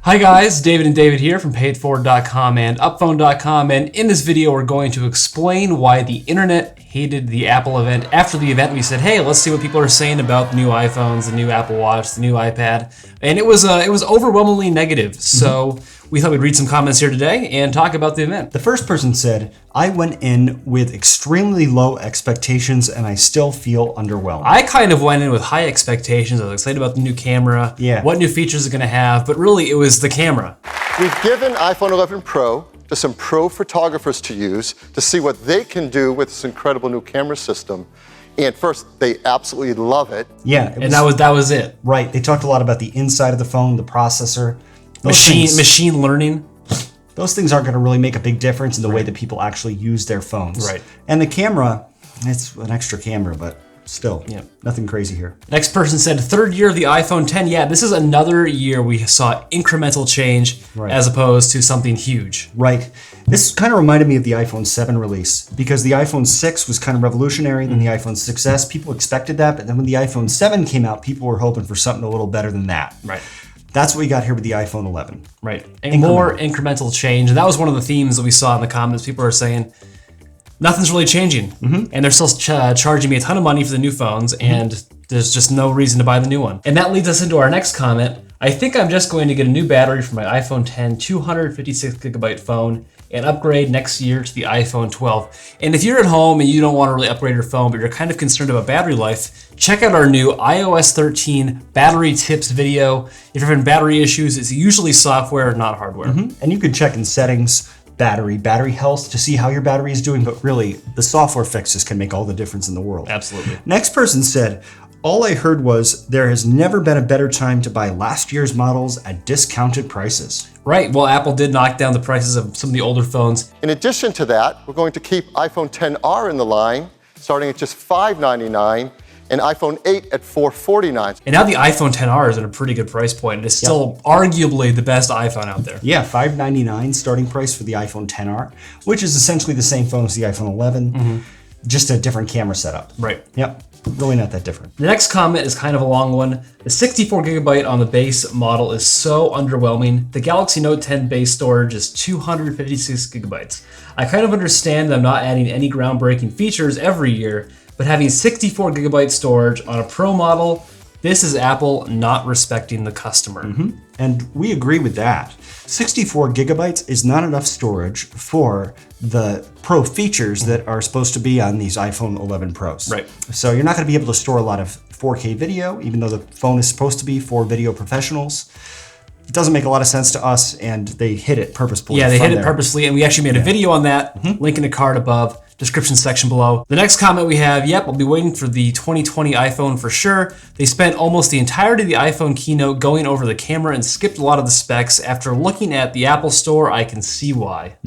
Hi guys, David and David here from Payette.com and Upphone.com, and in this video we're going to explain why the internet hated the Apple event. After the event we said, hey, let's see what people are saying about the new iPhones, the new Apple Watch, the new iPad, and it was overwhelmingly negative. So we thought we'd read some comments here today and talk about the event. The first person said, I went in with extremely low expectations and I still feel underwhelmed. I kind of went in with high expectations. I was excited about the new camera, what new features it's going to have, but really it was the camera. We've given iPhone 11 Pro to some pro photographers to use to see what they can do with this incredible new camera system. And first, they absolutely love it. Yeah. And that was it. Right. They talked a lot about the inside of the phone, the processor. Machine learning. Those things aren't going to really make a big difference in the way that people actually use their phones. Right. And the camera, it's an extra camera, but still, nothing crazy here. Next person said, third year of the iPhone 10. Yeah, this is another year we saw incremental change as opposed to something huge. Right. This kind of reminded me of the iPhone 7 release because the iPhone 6 was kind of revolutionary, then the iPhone 6S, people expected that, but then when the iPhone 7 came out, people were hoping for something a little better than that. Right. That's what we got here with the iPhone 11. Right. And more incremental change. And that was one of the themes that we saw in the comments. People are saying, nothing's really changing. And they're still charging me a ton of money for the new phones, and there's just no reason to buy the new one. And that leads us into our next comment. I think I'm just going to get a new battery for my iPhone 10 256 gigabyte phone and upgrade next year to the iPhone 12. And if you're at home and you don't want to really upgrade your phone, but you're kind of concerned about battery life, check out our new iOS 13 battery tips video. If you're having battery issues, it's usually software, not hardware. And you can check in settings, battery health to see how your battery is doing, but really the software fixes can make all the difference in the world. Absolutely. Next person said, all I heard was there has never been a better time to buy last year's models at discounted prices. Right, well, Apple did knock down the prices of some of the older phones. In addition to that, we're going to keep iPhone XR in the line, starting at just $599, and iPhone 8 at $449. And now the iPhone XR is at a pretty good price point. It is still arguably the best iPhone out there. Yeah, $599 starting price for the iPhone XR, which is essentially the same phone as the iPhone 11, just a different camera setup. Right. Yep, really not that different. The next comment is kind of a long one. The 64 gigabyte on the base model is so underwhelming. The Galaxy Note 10 base storage is 256 gigabytes. I kind of understand them not adding any groundbreaking features every year, but having 64 gigabyte storage on a Pro model, this is Apple not respecting the customer. And we agree with that. 64 gigabytes is not enough storage for the Pro features that are supposed to be on these iPhone 11 Pros. Right. So you're not going to be able to store a lot of 4K video, even though the phone is supposed to be for video professionals. It doesn't make a lot of sense to us, and they hit it purposefully. Yeah, they hit it purposely, and we actually made a video on that. Link in the card above, description section below. The next comment we have, yep, I'll be waiting for the 2020 iPhone for sure. They spent almost the entirety of the iPhone keynote going over the camera and skipped a lot of the specs. After looking at the Apple Store, I can see why.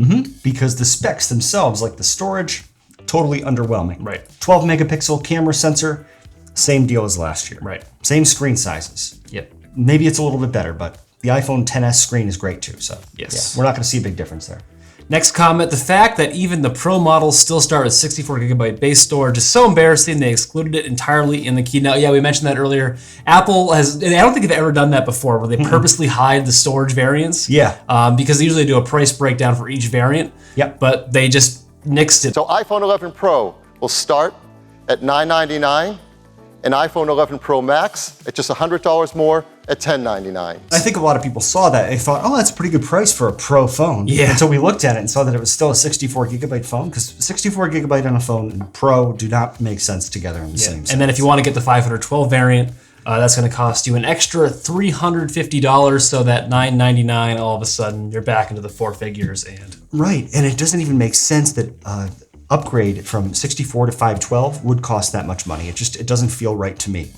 Because the specs themselves, like the storage, totally underwhelming. Right. 12 megapixel camera sensor, same deal as last year. Right. Same screen sizes. Yep. Maybe it's a little bit better, but the iPhone XS screen is great too, so yes, we're not going to see a big difference there. Next comment, the fact that even the Pro models still start with 64 gigabyte base storage is so embarrassing they excluded it entirely in the keynote. Yeah, we mentioned that earlier. Apple has, I don't think they've ever done that before, where they purposely hide the storage variants. Because they usually do a price breakdown for each variant. But they just nixed it. So iPhone 11 Pro will start at $999, and iPhone 11 Pro Max at just $100 more at $1099. I think a lot of people saw that. They thought, oh, that's a pretty good price for a Pro phone. Yeah. Until we looked at it and saw that it was still a 64 gigabyte phone, because 64 gigabyte on a phone and Pro do not make sense together in the same sense. And then if you want to get the 512 variant, that's going to cost you an extra $350, so that $999, all of a sudden, you're back into the four figures. Right, and it doesn't even make sense that upgrade from 64 to 512 would cost that much money. It doesn't feel right to me,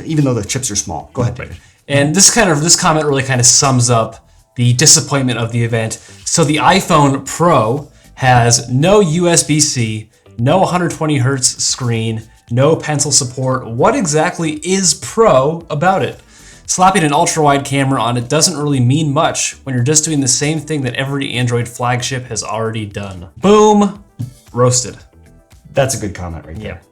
even though the chips are small. Go ahead, David. And this comment really kind of sums up the disappointment of the event. So the iPhone Pro has no USB-C, no 120 hertz screen, no pencil support. What exactly is Pro about it? Slapping an ultra-wide camera on it doesn't really mean much when you're just doing the same thing that every Android flagship has already done. Boom, roasted. That's a good comment right there.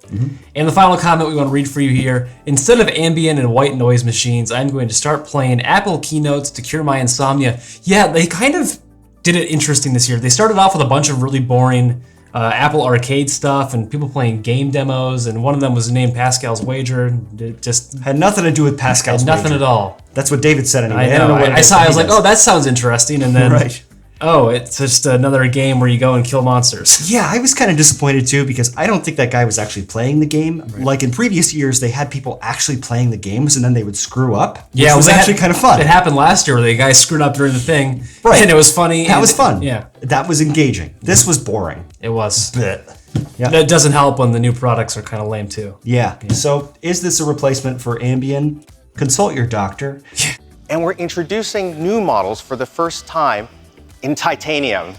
And the final comment we want to read for you here. Instead of ambient and white noise machines, I'm going to start playing Apple keynotes to cure my insomnia. Yeah, they kind of did it interesting this year. They started off with a bunch of really boring Apple Arcade stuff and people playing game demos, and one of them was named Pascal's Wager. It just had nothing to do with Pascal's had nothing wager. at all. That's what David said anyway. I know. I saw. I was like, oh, that sounds interesting, and then right. Oh, it's just another game where you go and kill monsters. Yeah, I was kind of disappointed too because I don't think that guy was actually playing the game. Right. Like in previous years, they had people actually playing the games and then they would screw up. Which was actually kind of fun. It happened last year where the guy screwed up during the thing, right? And it was funny. That was fun. Yeah, that was engaging. This was boring. It was. Yeah. That doesn't help when the new products are kind of lame too. Yeah. So, is this a replacement for Ambien? Consult your doctor. And we're introducing new models for the first time in titanium.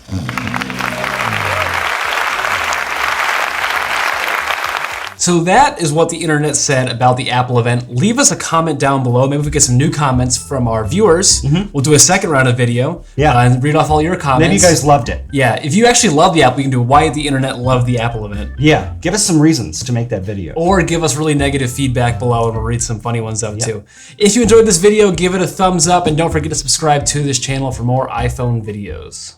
So that is what the internet said about the Apple event. Leave us a comment down below. Maybe if we get some new comments from our viewers, we'll do a second round of video and read off all your comments. Maybe you guys loved it. Yeah, if you actually love the app, we can do why the internet loved the Apple event. Yeah, give us some reasons to make that video. Or give us really negative feedback below and we'll read some funny ones out too. If you enjoyed this video, give it a thumbs up and don't forget to subscribe to this channel for more iPhone videos.